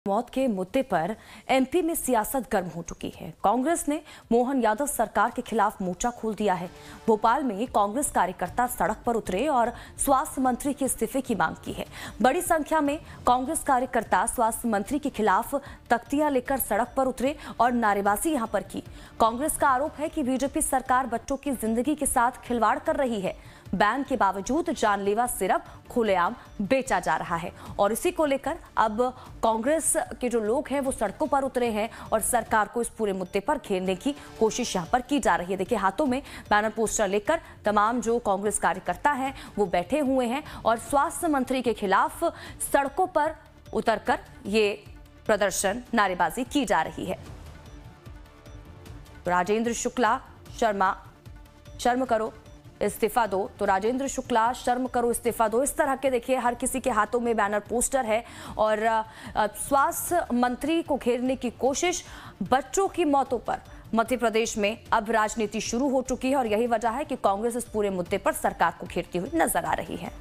मौत के मुद्दे पर एमपी में सियासत गर्म हो चुकी है। कांग्रेस ने मोहन यादव सरकार के खिलाफ मोर्चा खोल दिया है। भोपाल में कांग्रेस कार्यकर्ता सड़क पर उतरे और स्वास्थ्य मंत्री के इस्तीफे की मांग की है। बड़ी संख्या में कांग्रेस कार्यकर्ता स्वास्थ्य मंत्री के खिलाफ तख्तियां लेकर सड़क पर उतरे और नारेबाजी यहां पर की। कांग्रेस का आरोप है कि बीजेपी सरकार बच्चों की जिंदगी के साथ खिलवाड़ कर रही है। बैन के बावजूद जानलेवा सिरप खुलेआम बेचा जा रहा है और इसी को लेकर अब कांग्रेस के जो लोग हैं वो सड़कों पर उतरे हैं और सरकार को इस पूरे मुद्दे पर घेरने की कोशिश यहां पर की जा रही है। देखिए, हाथों में बैनर पोस्टर लेकर तमाम जो कांग्रेस कार्यकर्ता हैं वो बैठे हुए हैं और स्वास्थ्य मंत्री के खिलाफ सड़कों पर उतरकर ये प्रदर्शन, नारेबाजी की जा रही है। राजेंद्र शुक्ला शर्म करो, इस्तीफा दो। तो राजेंद्र शुक्ला शर्म करो, इस्तीफा दो, इस तरह के देखिए हर किसी के हाथों में बैनर पोस्टर है और स्वास्थ्य मंत्री को घेरने की कोशिश। बच्चों की मौतों पर मध्य प्रदेश में अब राजनीति शुरू हो चुकी है और यही वजह है कि कांग्रेस इस पूरे मुद्दे पर सरकार को घेरती हुई नजर आ रही है।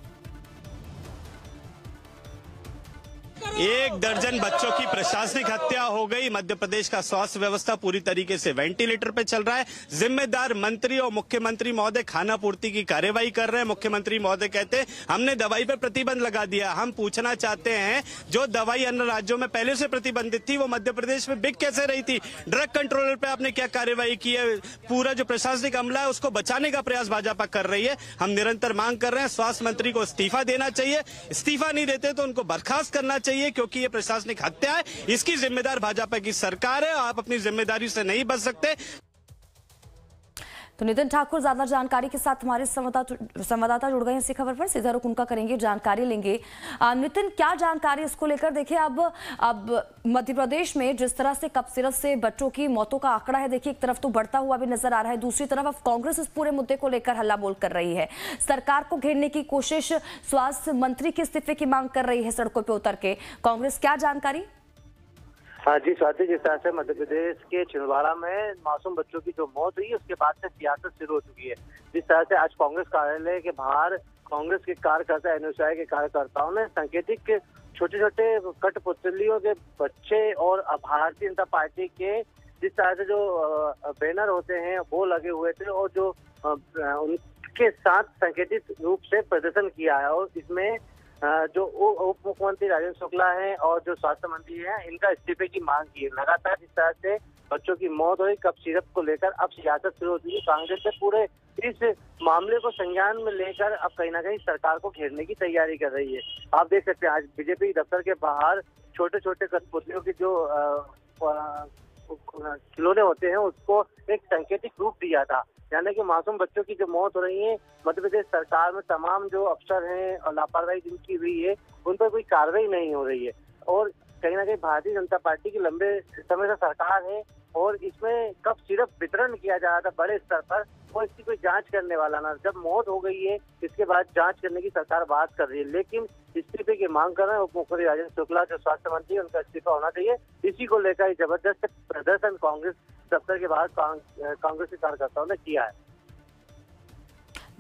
1 दर्जन बच्चों की प्रशासनिक हत्या हो गई। मध्य प्रदेश का स्वास्थ्य व्यवस्था पूरी तरीके से वेंटिलेटर पे चल रहा है। जिम्मेदार मंत्री और मुख्यमंत्री महोदय खाना पूर्ति की कार्यवाही कर रहे हैं। मुख्यमंत्री महोदय कहते हैं हमने दवाई पे प्रतिबंध लगा दिया। हम पूछना चाहते हैं, जो दवाई अन्य राज्यों में पहले से प्रतिबंधित थी वो मध्य प्रदेश में बिक कैसे रही थी? ड्रग कंट्रोलर पे आपने क्या कार्यवाही की है? पूरा जो प्रशासनिक अमला है उसको बचाने का प्रयास भाजपा कर रही है। हम निरंतर मांग कर रहे हैं, स्वास्थ्य मंत्री को इस्तीफा देना चाहिए। इस्तीफा नहीं देते तो उनको बर्खास्त करना चाहिए, क्योंकि ये प्रशासनिक हत्या है। इसकी जिम्मेदार भाजपा की सरकार है। आप अपनी जिम्मेदारी से नहीं बच सकते। तो नितिन ठाकुर ज्यादा जानकारी के साथ हमारे संवाददाता जुड़ गए हैं इसी खबर पर, सीधा रुख उनका करेंगे, जानकारी लेंगे। नितिन, क्या जानकारी इसको लेकर? देखिए, अब मध्य प्रदेश में जिस तरह से कफ सिरप से बच्चों की मौतों का आंकड़ा है, देखिए एक तरफ तो बढ़ता हुआ भी नजर आ रहा है, दूसरी तरफ अब कांग्रेस इस पूरे मुद्दे को लेकर हल्ला बोल कर रही है। सरकार को घेरने की कोशिश, स्वास्थ्य मंत्री के इस्तीफे की मांग कर रही है सड़कों पर उतर के कांग्रेस। क्या जानकारी? हाँ जी स्वाति, जिस तरह से मध्य प्रदेश के छिंदवाड़ा में मासूम बच्चों की जो मौत हुई उसके बाद से सियासत शुरू हो चुकी है। जिस तरह से आज कांग्रेस कार्यालय के बाहर कांग्रेस के कार्यकर्ता, एनएसयूआई के कार्यकर्ताओं ने सांकेतिक छोटे छोटे कठपुतलियों के बच्चे और भारतीय जनता पार्टी के जिस तरह से जो बैनर होते हैं वो लगे हुए थे और जो उनके साथ सांकेतिक रूप से प्रदर्शन किया है। और इसमें जो उप मुख्यमंत्री राजेंद्र शुक्ला हैं और जो स्वास्थ्य मंत्री हैं, इनका इस्तीफे की मांग की है। लगातार जिस तरह से बच्चों की मौत हुई, कफ सिरप को लेकर अब सियासत शुरू हो चुकी है। कांग्रेस ने पूरे इस मामले को संज्ञान में लेकर अब कहीं ना कहीं सरकार को घेरने की तैयारी कर रही है। आप देख सकते हैं आज बीजेपी दफ्तर के बाहर छोटे छोटे कठपुतलियों की जो खिलौने होते हैं उसको एक सांकेतिक रूप दिया था, यानी कि मासूम बच्चों की जो मौत हो रही है, मध्य प्रदेश सरकार में तमाम जो अफसर हैं और लापरवाही जिनकी हुई है उन पर कोई कार्रवाई नहीं हो रही है। और कहीं ना कहीं भारतीय जनता पार्टी की लंबे समय से सरकार है और इसमें कफ सिरप वितरण किया जा रहा था बड़े स्तर पर और इसकी कोई जांच करने वाला ना। जब मौत हो गई है इसके बाद जांच करने की सरकार बात कर रही है, लेकिन इस्तीफे की मांग कर रहे हैं उप मुख्यमंत्री राजेंद्र शुक्ला जो स्वास्थ्य मंत्री, उनका इस्तीफा होना चाहिए। इसी को लेकर जबरदस्त प्रदर्शन कांग्रेस दफ्तर के बाहर कांग्रेस के कार्यकर्ताओं ने किया है।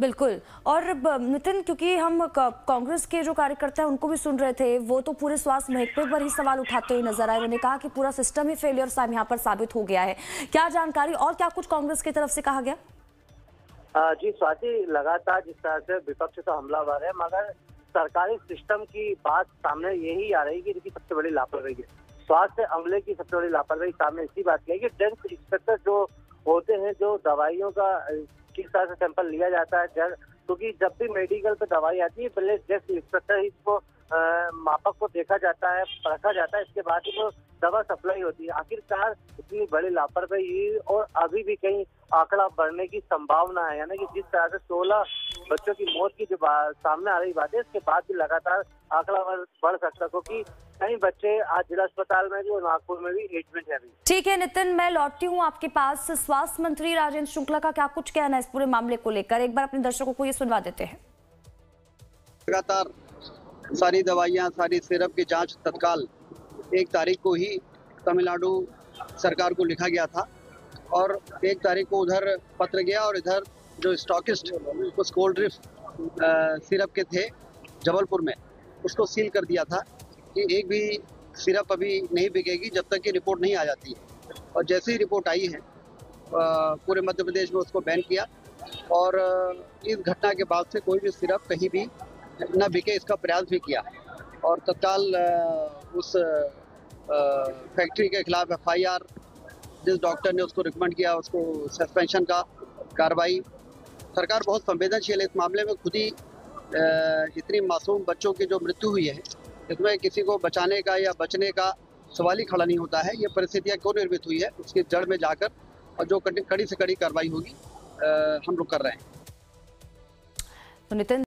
बिल्कुल। और नितिन, क्योंकि हम कांग्रेस के जो कार्यकर्ता हैं उनको भी सुन रहे थे, वो तो पूरे स्वास्थ्य महकमे पर ही सवाल उठाते हुए नजर आए। उन्होंने कहा कि पूरा सिस्टम ही फेलियर यहाँ पर साबित हो गया है। क्या जानकारी और क्या कुछ कांग्रेस की तरफ से कहा गया? जी स्वाति, लगातार जिस तरह से विपक्ष तो हमलावर है, मगर सरकारी सिस्टम की बात सामने यही आ रही है कि सबसे बड़ी लापरवाही है। स्वास्थ्य अमले की सबसे बड़ी लापरवाही सामने इसी बात की है कि ड्रग इंस्पेक्टर जो होते हैं, जो दवाइयों का किस तरह से सैंपल लिया जाता है, क्योंकि जब भी मेडिकल पे दवाई आती है पहले ड्रग इंस्पेक्टर ही इसको मापक को देखा जाता है, परखा जाता है, इसके बाद ही वो दवा सप्लाई होती है। आखिरकार इतनी बड़ी लापरवाही और अभी भी कहीं आंकड़ा बढ़ने की संभावना है, यानी कि जिस तरह से 16 बच्चों की मौत की जो सामने आ रही बात है, इसके बाद भी लगातार आंकड़ा बढ़ सकता है, क्योंकि कई बच्चे आज जिला अस्पताल में भी और नागपुर में भी एडमिट है। ठीक है नितिन, मैं लौटती हूँ आपके पास। स्वास्थ्य मंत्री राजेंद्र शुक्ला का क्या कुछ कहना है इस पूरे मामले को लेकर, एक बार अपने दर्शकों को ये सुनवा देते हैं। लगातार सारी दवाइयाँ, सारी सिरप की जांच तत्काल 1 तारीख को ही तमिलनाडु सरकार को लिखा गया था और 1 तारीख को उधर पत्र गया और इधर जो स्टॉकिस्ट उस कोल्ड ड्रिफ्ट सिरप के थे जबलपुर में, उसको सील कर दिया था कि एक भी सिरप अभी नहीं बिकेगी जब तक कि रिपोर्ट नहीं आ जाती है। और जैसे ही रिपोर्ट आई है पूरे मध्य प्रदेश में उसको बैन किया और इस घटना के बाद से कोई भी सिरप कहीं भी न बिके इसका प्रयास भी किया और तत्काल उस फैक्ट्री के खिलाफ FIR, जिस डॉक्टर ने उसको रिकमेंड किया उसको सस्पेंशन का कार्रवाई। सरकार बहुत संवेदनशील है इस मामले में। खुद ही इतनी मासूम बच्चों की जो मृत्यु हुई है इसमें किसी को बचाने का या बचने का सवाल ही खड़ा नहीं होता है। ये परिस्थितियाँ क्यों निर्मित हुई है उसकी जड़ में जाकर और जो कड़ी से कड़ी कार्रवाई होगी हम लोग कर रहे हैं। तो नितिन